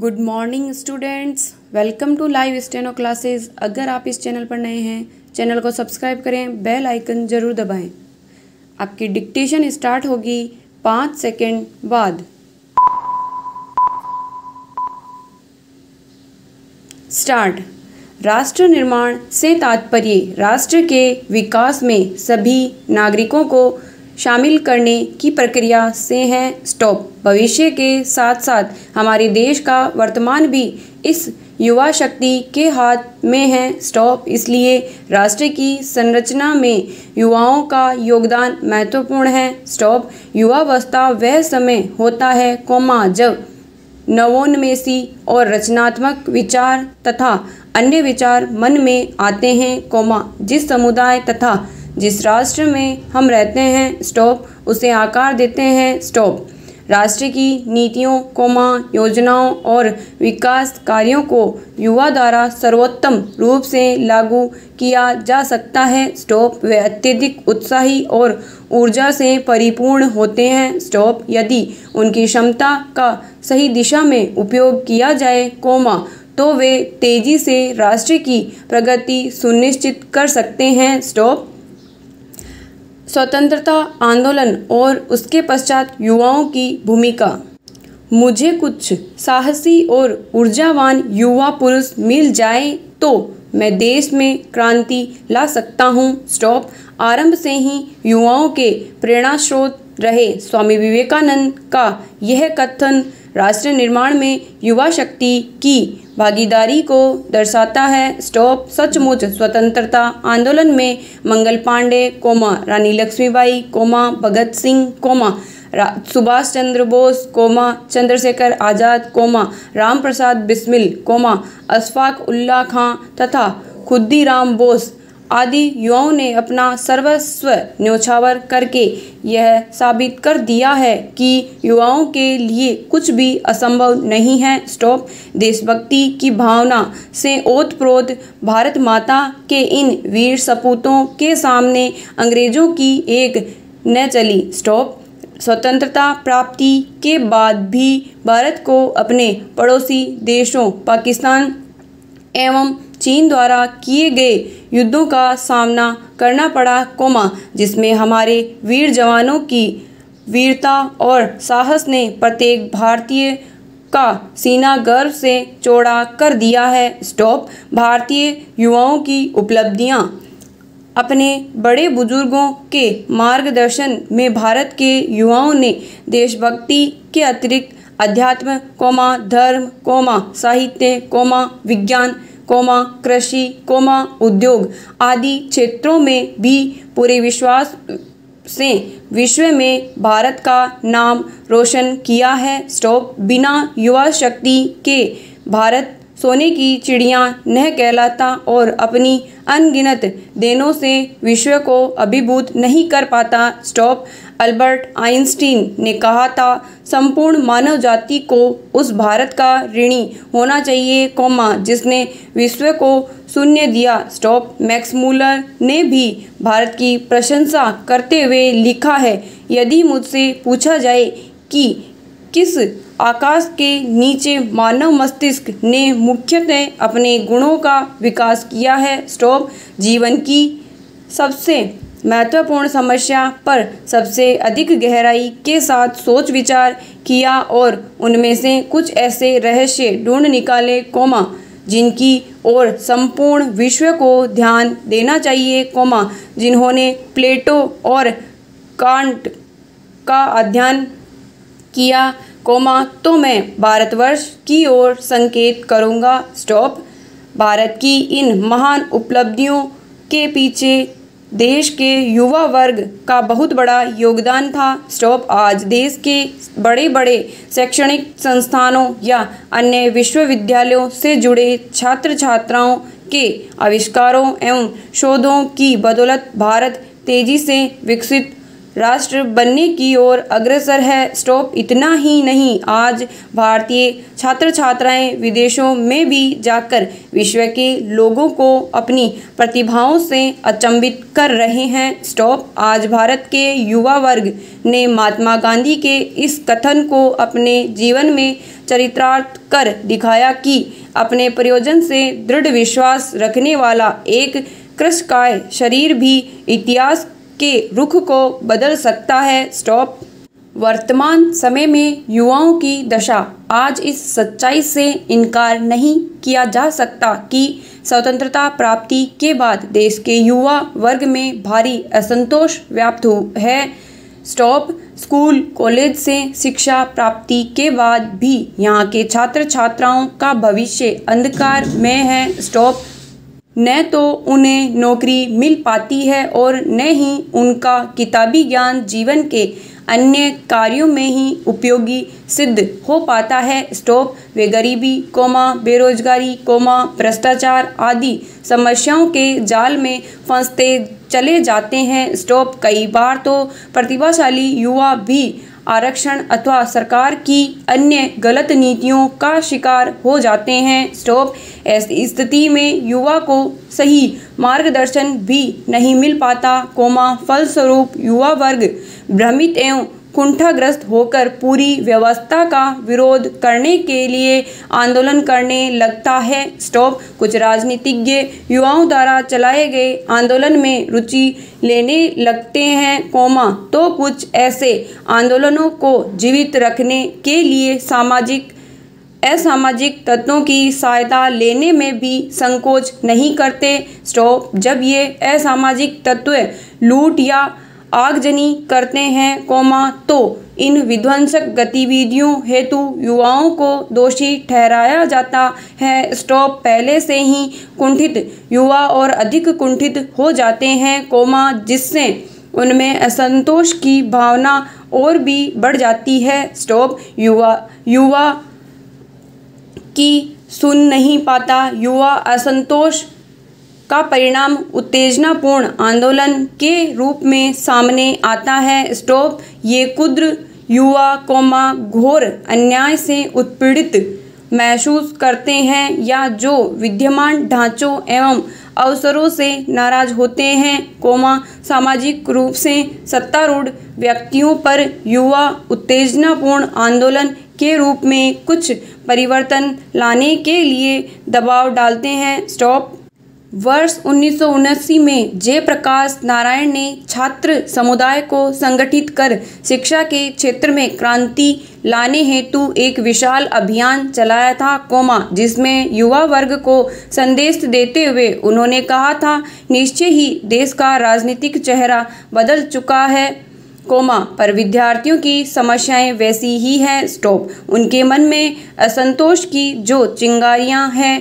Good morning students, welcome to live steno classes. अगर आप इस चैनल पर नए हैं, चैनल को सब्सक्राइब करें, बेल आइकन ज़रूर दबाएं। आपकी डिक्टेशन स्टार्ट होगी 5 सेकेंड बाद। स्टार्ट। राष्ट्र निर्माण से तात्पर्य राष्ट्र के विकास में सभी नागरिकों को शामिल करने की प्रक्रिया से है। स्टॉप। भविष्य के साथ साथ हमारे देश का वर्तमान भी इस युवा शक्ति के हाथ में है। स्टॉप। इसलिए राष्ट्र की संरचना में युवाओं का योगदान महत्वपूर्ण है। स्टॉप। युवावस्था वह समय होता है जब नवोन्मेषी और रचनात्मक विचार तथा अन्य विचार मन में आते हैं, जिस समुदाय तथा जिस राष्ट्र में हम रहते हैं, स्टॉप, उसे आकार देते हैं। स्टॉप। राष्ट्र की नीतियों, योजनाओं और विकास कार्यों को युवा द्वारा सर्वोत्तम रूप से लागू किया जा सकता है। स्टॉप। वे अत्यधिक उत्साही और ऊर्जा से परिपूर्ण होते हैं। स्टॉप। यदि उनकी क्षमता का सही दिशा में उपयोग किया जाए, तो वे तेजी से राष्ट्र की प्रगति सुनिश्चित कर सकते हैं। स्टॉप। स्वतंत्रता आंदोलन और उसके पश्चात युवाओं की भूमिका। मुझे कुछ साहसी और ऊर्जावान युवा पुरुष मिल जाए तो मैं देश में क्रांति ला सकता हूँ। स्टॉप। आरंभ से ही युवाओं के प्रेरणा स्रोत रहे स्वामी विवेकानंद का यह कथन राष्ट्र निर्माण में युवा शक्ति की भागीदारी को दर्शाता है। स्टॉप। सचमुच स्वतंत्रता आंदोलन में मंगल पांडे, रानी लक्ष्मीबाई, भगत सिंह, सुभाष चंद्र बोस, चंद्रशेखर आज़ाद, राम प्रसाद बिस्मिल, अशफाक उल्लाह खां तथा खुदीराम बोस आदि युवाओं ने अपना सर्वस्व न्योछावर करके यह साबित कर दिया है कि युवाओं के लिए कुछ भी असंभव नहीं है। स्टॉप। देशभक्ति की भावना से ओतप्रोत भारत माता के इन वीर सपूतों के सामने अंग्रेजों की एक न चली। स्टॉप। स्वतंत्रता प्राप्ति के बाद भी भारत को अपने पड़ोसी देशों पाकिस्तान एवं चीन द्वारा किए गए युद्धों का सामना करना पड़ा, जिसमें हमारे वीर जवानों की वीरता और साहस ने प्रत्येक भारतीय का सीना गर्व से चौड़ा कर दिया है। स्टॉप। भारतीय युवाओं की उपलब्धियां। अपने बड़े बुजुर्गों के मार्गदर्शन में भारत के युवाओं ने देशभक्ति के अतिरिक्त अध्यात्म, धर्म, साहित्य, विज्ञान, कृषि, उद्योग आदि क्षेत्रों में भी पूरे विश्वास से विश्व में भारत का नाम रोशन किया है। स्टॉप। बिना युवा शक्ति के भारत सोने की चिड़िया न कहलाता और अपनी अनगिनत देनों से विश्व को अभिभूत नहीं कर पाता। स्टॉप। अल्बर्ट आइंस्टीन ने कहा था, संपूर्ण मानव जाति को उस भारत का ऋणी होना चाहिए, जिसने विश्व को शून्य दिया। स्टॉप। मैक्स मूलर ने भी भारत की प्रशंसा करते हुए लिखा है, यदि मुझसे पूछा जाए कि किस आकाश के नीचे मानव मस्तिष्क ने मुख्यतः अपने गुणों का विकास किया है, स्टॉप, जीवन की सबसे महत्वपूर्ण समस्या पर सबसे अधिक गहराई के साथ सोच विचार किया और उनमें से कुछ ऐसे रहस्य ढूंढ निकाले, जिनकी ओर संपूर्ण विश्व को ध्यान देना चाहिए, जिन्होंने प्लेटो और कांट का अध्ययन किया, तो मैं भारतवर्ष की ओर संकेत करूंगा। स्टॉप। भारत की इन महान उपलब्धियों के पीछे देश के युवा वर्ग का बहुत बड़ा योगदान था। स्टॉप। आज देश के बड़े बड़े शैक्षणिक संस्थानों या अन्य विश्वविद्यालयों से जुड़े छात्र छात्राओं के आविष्कारों एवं शोधों की बदौलत भारत तेजी से विकसित राष्ट्र बनने की ओर अग्रसर है। स्टॉप। इतना ही नहीं, आज भारतीय छात्र छात्राएं विदेशों में भी जाकर विश्व के लोगों को अपनी प्रतिभाओं से अचंभित कर रहे हैं। स्टॉप। आज भारत के युवा वर्ग ने महात्मा गांधी के इस कथन को अपने जीवन में चरितार्थ कर दिखाया कि अपने प्रयोजन से दृढ़ विश्वास रखने वाला एक कृशकाय शरीर भी इतिहास के रुख को बदल सकता है। स्टॉप। वर्तमान समय में युवाओं की दशा। आज इस सच्चाई से इनकार नहीं किया जा सकता कि स्वतंत्रता प्राप्ति के बाद देश के युवा वर्ग में भारी असंतोष व्याप्त है। स्टॉप। स्कूल कॉलेज से शिक्षा प्राप्ति के बाद भी यहाँ के छात्र छात्राओं का भविष्य अंधकार में है। स्टॉप। न तो उन्हें नौकरी मिल पाती है और न ही उनका किताबी ज्ञान जीवन के अन्य कार्यों में ही उपयोगी सिद्ध हो पाता है। स्टॉप। वे गरीबी, बेरोजगारी, भ्रष्टाचार आदि समस्याओं के जाल में फंसते चले जाते हैं। स्टॉप। कई बार तो प्रतिभाशाली युवा भी आरक्षण अथवा सरकार की अन्य गलत नीतियों का शिकार हो जाते हैं। स्टॉप। ऐसी स्थिति में युवा को सही मार्गदर्शन भी नहीं मिल पाता, फलस्वरूप युवा वर्ग भ्रमित एवं कुंठाग्रस्त होकर पूरी व्यवस्था का विरोध करने के लिए आंदोलन करने लगता है। स्टॉप। कुछ राजनीतिज्ञ युवाओं द्वारा चलाए गए आंदोलन में रुचि लेने लगते हैं, तो कुछ ऐसे आंदोलनों को जीवित रखने के लिए असामाजिक तत्वों की सहायता लेने में भी संकोच नहीं करते। स्टॉप। जब ये असामाजिक तत्व लूट या आगजनी करते हैं, तो इन विध्वंसक गतिविधियों हेतु युवाओं को दोषी ठहराया जाता है। स्टॉप। पहले से ही कुंठित युवा और अधिक कुंठित हो जाते हैं, जिससे उनमें असंतोष की भावना और भी बढ़ जाती है। स्टॉप। युवा की सुन नहीं पाता। युवा असंतोष का परिणाम उत्तेजनापूर्ण आंदोलन के रूप में सामने आता है। स्टॉप। ये क्षुद्र युवा, घोर अन्याय से उत्पीड़ित महसूस करते हैं या जो विद्यमान ढांचों एवं अवसरों से नाराज होते हैं, सामाजिक रूप से सत्तारूढ़ व्यक्तियों पर युवा उत्तेजनापूर्ण आंदोलन के रूप में कुछ परिवर्तन लाने के लिए दबाव डालते हैं। स्टॉप। वर्ष 1979 में जयप्रकाश नारायण ने छात्र समुदाय को संगठित कर शिक्षा के क्षेत्र में क्रांति लाने हेतु एक विशाल अभियान चलाया था, जिसमें युवा वर्ग को संदेश देते हुए उन्होंने कहा था, निश्चय ही देश का राजनीतिक चेहरा बदल चुका है, पर विद्यार्थियों की समस्याएं वैसी ही हैं। स्टॉप। उनके मन में असंतोष की जो चिंगारियां हैं,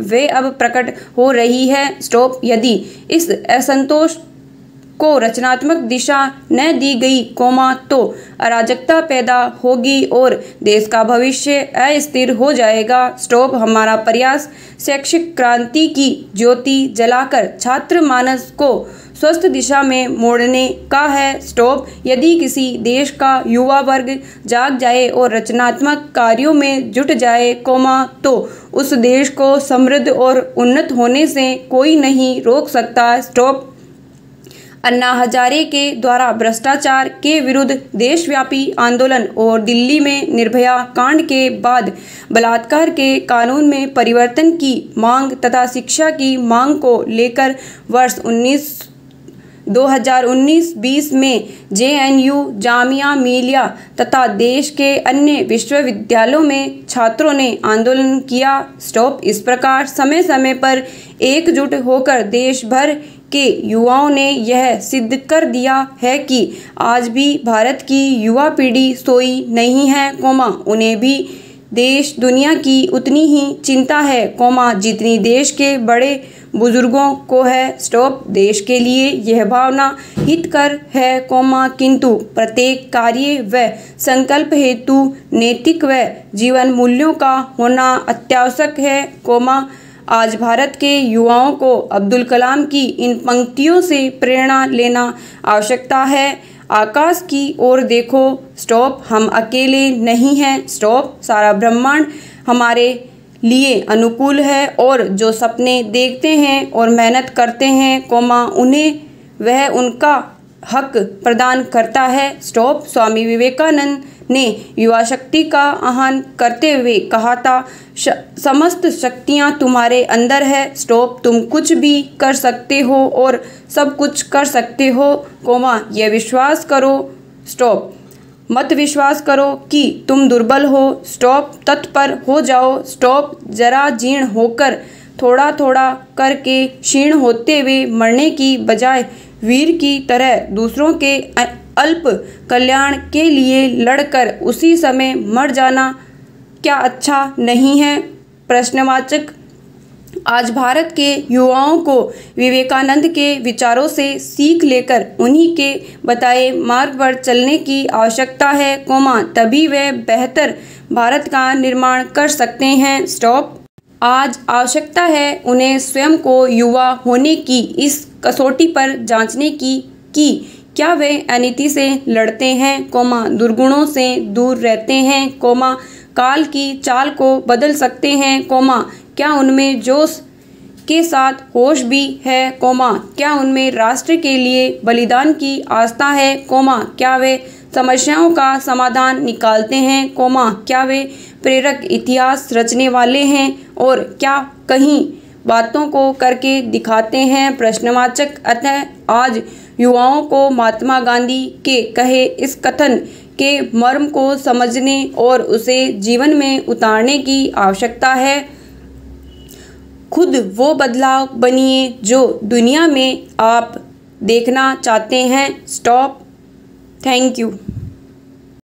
वे अब प्रकट हो रही है। स्टॉप। यदि इस असंतोष को रचनात्मक दिशा न दी गई, तो अराजकता पैदा होगी और देश का भविष्य अस्थिर हो जाएगा। स्टॉप। हमारा प्रयास शैक्षिक क्रांति की ज्योति जलाकर छात्र मानस को स्वस्थ दिशा में मोड़ने का है। स्टॉप। यदि किसी देश का युवा वर्ग जाग जाए और रचनात्मक कार्यों में जुट जाए, तो उस देश को समृद्ध और उन्नत होने से कोई नहीं रोक सकता। स्टॉप। अन्ना हजारे के द्वारा भ्रष्टाचार के विरुद्ध देशव्यापी आंदोलन और दिल्ली में निर्भया कांड के बाद बलात्कार के कानून में परिवर्तन की मांग तथा शिक्षा की मांग को लेकर वर्ष 2019-20 में JNU, जामिया मिलिया तथा देश के अन्य विश्वविद्यालयों में छात्रों ने आंदोलन किया। स्टॉप। इस प्रकार समय समय पर एकजुट होकर देश भर के युवाओं ने यह सिद्ध कर दिया है कि आज भी भारत की युवा पीढ़ी सोई नहीं है, उन्हें भी देश दुनिया की उतनी ही चिंता है, जितनी देश के बड़े बुजुर्गों को है। स्टॉप। देश के लिए यह भावना हितकर है, किंतु प्रत्येक कार्य व संकल्प हेतु नैतिक व जीवन मूल्यों का होना अत्यावश्यक है, आज भारत के युवाओं को अब्दुल कलाम की इन पंक्तियों से प्रेरणा लेना आवश्यकता है। आकाश की ओर देखो, स्टॉप, हम अकेले नहीं हैं, स्टॉप, सारा ब्रह्मांड हमारे लिए अनुकूल है और जो सपने देखते हैं और मेहनत करते हैं, कोमा, उन्हें वह उनका हक प्रदान करता है, स्टॉप। स्वामी विवेकानंद ने युवा शक्ति का आह्वान करते हुए कहा था, समस्त शक्तियाँ तुम्हारे अंदर है, स्टॉप, तुम कुछ भी कर सकते हो और सब कुछ कर सकते हो, कोमा, यह विश्वास करो, स्टॉप, मत विश्वास करो कि तुम दुर्बल हो, स्टॉप, तत्पर हो जाओ, स्टॉप, जरा जीर्ण होकर थोड़ा थोड़ा करके क्षीण होते हुए मरने की बजाय वीर की तरह दूसरों के अल्प कल्याण के लिए लड़कर उसी समय मर जाना क्या अच्छा नहीं है? प्रश्नवाचक। आज भारत के युवाओं को विवेकानंद के विचारों से सीख लेकर उन्हीं के बताए मार्ग पर चलने की आवश्यकता है, कोमा, तभी वे बेहतर भारत का निर्माण कर सकते हैं, स्टॉप। आज आवश्यकता है उन्हें स्वयं को युवा होने की इस कसौटी पर जांचने की कि क्या वे अनीति से लड़ते हैं, कोमा, दुर्गुणों से दूर रहते हैं, कोमा, काल की चाल को बदल सकते हैं, कोमा, क्या उनमें जोश के साथ होश भी है, कोमा, क्या उनमें राष्ट्र के लिए बलिदान की आस्था है, कोमा, क्या वे समस्याओं का समाधान निकालते हैं, कोमा, क्या वे प्रेरक इतिहास रचने वाले हैं और क्या कहीं बातों को करके दिखाते हैं, प्रश्नवाचक। अतः आज युवाओं को महात्मा गांधी के कहे इस कथन के मर्म को समझने और उसे जीवन में उतारने की आवश्यकता है। खुद वो बदलाव बनिए जो दुनिया में आप देखना चाहते हैं, स्टॉप। Thank you.